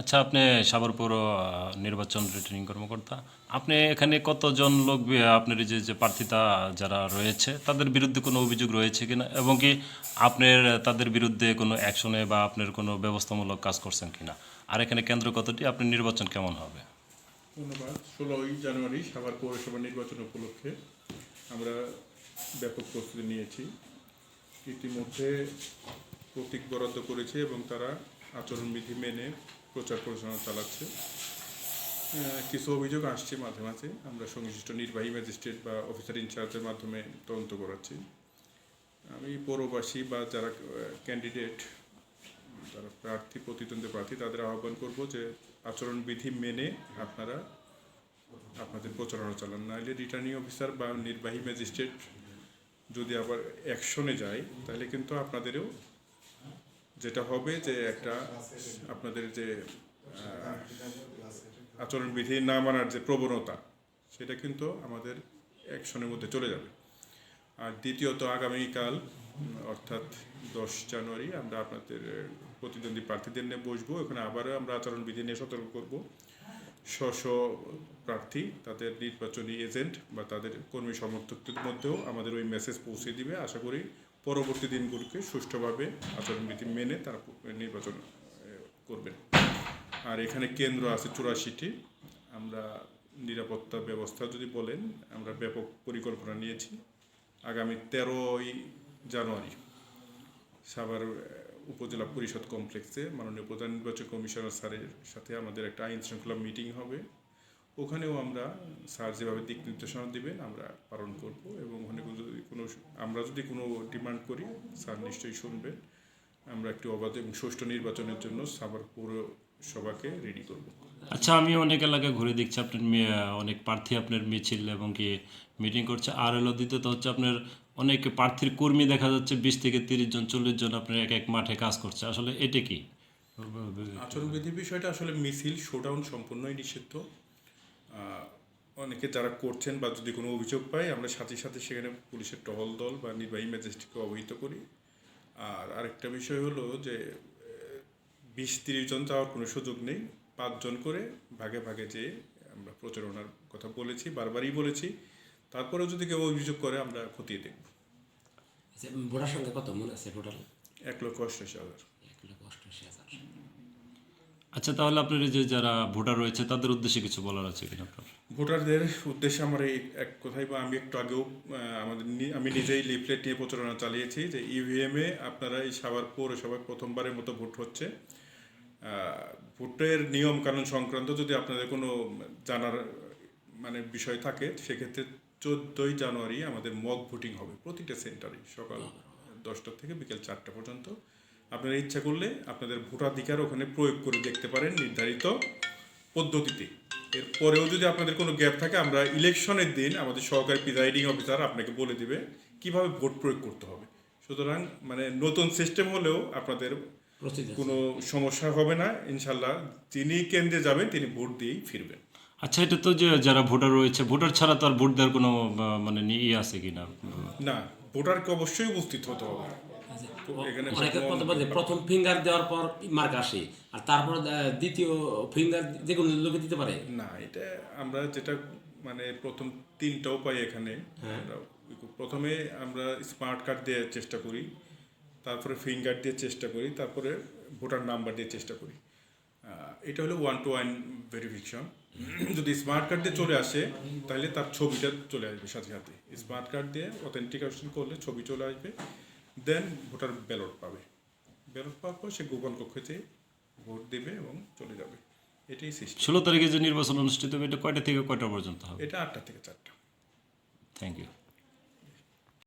আচ্ছা, আপনি সাভার পৌর নির্বাচন রিটার্নিং কর্মকর্তা। আপনি এখানে কতজন লোক আপনার এই যে প্রার্থিতা যারা রয়েছে তাদের বিরুদ্ধে কোনো অভিযোগ রয়েছে কিনা, এবং কি আপনার তাদের বিরুদ্ধে কোনো অ্যাকশনে বা আপনার কোনো ব্যবস্থামূলক কাজ করছেন কিনা, আর এখানে কেন্দ্র কতটি, আপনার নির্বাচন কেমন হবে? ধন্যবাদ। 16ই জানুয়ারি সাভার পৌরসভা নির্বাচন উপলক্ষে আমরা ব্যাপক প্রস্তুতি নিয়েছি। ইতিমধ্যে প্রতীক বরাদ্দ করেছে এবং তারা আচরণবিধি মেনে প্রচার প্রচারণা চালাচ্ছে। কিছু অভিযোগ আসছে মাঝে মাঝে, আমরা সংশ্লিষ্ট নির্বাহী ম্যাজিস্ট্রেট বা অফিসার ইনচার্জের মাধ্যমে তদন্ত করাচ্ছি। আমি পৌরবাসী বা যারা ক্যান্ডিডেট, যারা প্রার্থী, প্রতিদ্বন্দ্বী প্রার্থী, তাদের আহ্বান করব যে আচরণবিধি মেনে আপনারা আপনাদের প্রচারণা চালান, নাহলে রিটার্নিং অফিসার বা নির্বাহী ম্যাজিস্ট্রেট যদি আবার অ্যাকশনে যায় তাহলে কিন্তু আপনাদেরও যেটা হবে যে একটা আপনাদের যে আচরণবিধি না মানার যে প্রবণতা, সেটা কিন্তু আমাদের অ্যাকশনের মধ্যে চলে যাবে। আর দ্বিতীয়ত আগামীকাল অর্থাৎ 10 জানুয়ারি আমরা আপনাদের প্রতিদ্বন্দ্বী প্রার্থীদের নিয়ে বসবো। এখানে আবারও আমরা আচরণবিধি নিয়ে সতর্ক করব। স্ব প্রার্থী, তাদের নির্বাচনী এজেন্ট বা তাদের কর্মী সমর্থকদের মধ্যেও আমাদের ওই মেসেজ পৌঁছে দিবে। আশা করি পরবর্তী দিনগুলোকে সুষ্ঠুভাবে আচরণবিধি মেনে তারা নির্বাচন করবেন। আর এখানে কেন্দ্র আছে 84টি। আমরা নিরাপত্তা ব্যবস্থা যদি বলেন, আমরা ব্যাপক পরিকল্পনা নিয়েছি। আগামী 13ই জানুয়ারি সাভার উপজেলা পরিষদ কমপ্লেক্সে মাননীয় প্রধান নির্বাচন কমিশনার স্যারের সাথে আমাদের একটা আইন শৃঙ্খলা মিটিং হবে। ওখানেও আমরা স্যার যেভাবে দিক নির্দেশনা দিবেন আমরা পালন করব, এবং ওখানে আমরা যদি কোনো ডিমান্ড করি স্যার নিশ্চয়ই শুনবেন। আমরা একটি অবাধ এবং সুষ্ঠু নির্বাচনের জন্য সাভার পৌরসভাকে রেডি করব। আচ্ছা, আমি অনেক এলাকায় ঘুরে দেখছি আপনার অনেক প্রার্থী আপনার মিছিল এবং কি মিটিং করছে, আর হলো দ্বিতীয়ত হচ্ছে আপনার অনেক প্রার্থীর কর্মী দেখা যাচ্ছে 20 থেকে 30 জন 40 জন আপনার এক এক মাঠে কাজ করছে, আসলে এটা কি? আচরণবিধির বিষয়টা আসলে মিছিল শোডাউন সম্পূর্ণই নিষিদ্ধ। অনেকে যারা করছেন বা যদি কোনো অভিযোগ পাই আমরা সাথে সাথে সেখানে পুলিশের টহল দল বা নির্বাহী ম্যাজিস্ট্রেটকে অবহিত করি। আর আরেকটা বিষয় হলো যে 20-30 জন যাওয়ার কোনো সুযোগ নেই, 5 জন করে ভাগে ভাগে যেয়ে আমরা প্রচারণার কথা বলেছি, বারবারই বলেছি। তারপরেও যদি কেউ অভিযোগ করে আমরা খতিয়ে দেখব। ভোটার সংখ্যা কত মনে আছে টোটাল? 1,88,000। 1,88,000। আচ্ছা, তাহলে আপনার এই যে যারা ভোটার রয়েছে তাদের উদ্দেশ্যে কিছু বলার আছে কিনা আপনার? ভোটারদের উদ্দেশ্যে আমার এই এক কথাই বা আমি একটু আগেও আমি নিজেই লিফলেট নিয়ে প্রচারণা চালিয়েছি যে ইভিএমে আপনারা এই সাভার পৌরসভায় প্রথমবারের মতো ভোট হচ্ছে। ভোটের নিয়ম কানুন সংক্রান্ত যদি আপনাদের কোনো জানার বিষয় থাকে, সেক্ষেত্রে 14ই জানুয়ারি আমাদের মক ভোটিং হবে প্রতিটা সেন্টারে সকাল 10টা থেকে বিকেল 4টা পর্যন্ত। আপনারা ইচ্ছা করলে আপনাদের ভোটাধিকার ওখানে প্রয়োগ করে দেখতে পারেন নির্ধারিত পদ্ধতিতে। এরপরেও যদি আপনাদের কোনো গ্যাপ থাকে, আমরা ইলেকশনের দিন আমাদের সহকারী প্রিজাইডিং অফিসার আপনাকে বলে দিবে কিভাবে ভোট প্রয়োগ করতে হবে। সুতরাং নতুন সিস্টেম হলেও আপনাদের কোনো সমস্যা হবে না ইনশাল্লাহ। যিনি কেন্দ্রে যাবেন তিনি ভোট দিয়েই ফিরবেন। আচ্ছা, এটা তো যে যারা ভোটার রয়েছে, ভোটার ছাড়া তো আর ভোট দেওয়ার কোনো ইয়ে আছে কিনা? না, ভোটারকে অবশ্যই উপস্থিত হতে হবে। এখানে অনেকে কথা বলে প্রথম ফিঙ্গার দেওয়ার পর মার্ক আসে, আর তারপর দ্বিতীয় ফিঙ্গার যে কোনো লোকে দিতে পারে না। এটা আমরা যেটা প্রথম 3টা উপায় এখানে। প্রথমে আমরা স্মার্ট কার্ড দিয়ে চেষ্টা করি, তারপরে ফিঙ্গার দিয়ে চেষ্টা করি, তারপরে ভোটার নাম্বার দিয়ে চেষ্টা করি। এটা হলো 1-to-1 ভেরিফিকেশন। যদি স্মার্ট কার্ড দিয়ে চলে আসে তাহলে তার ছবিটা চলে আসবে সাথে সাথে। স্মার্ট কার্ড দিয়ে অথেন্টিকেশন করলে ছবি চলে আসবে, দেন ভোটার ব্যালট পাবে। ব্যালট পাওয়ার পর সে গোপন কক্ষে যেয়ে ভোট দেবে এবং চলে যাবে। এটাই সিস্টেম। 16 তারিখে যে নির্বাচন অনুষ্ঠিত হবে, এটা কয়টা থেকে কয়টা পর্যন্ত হবে? এটা 8টা থেকে 4টা। Thank you.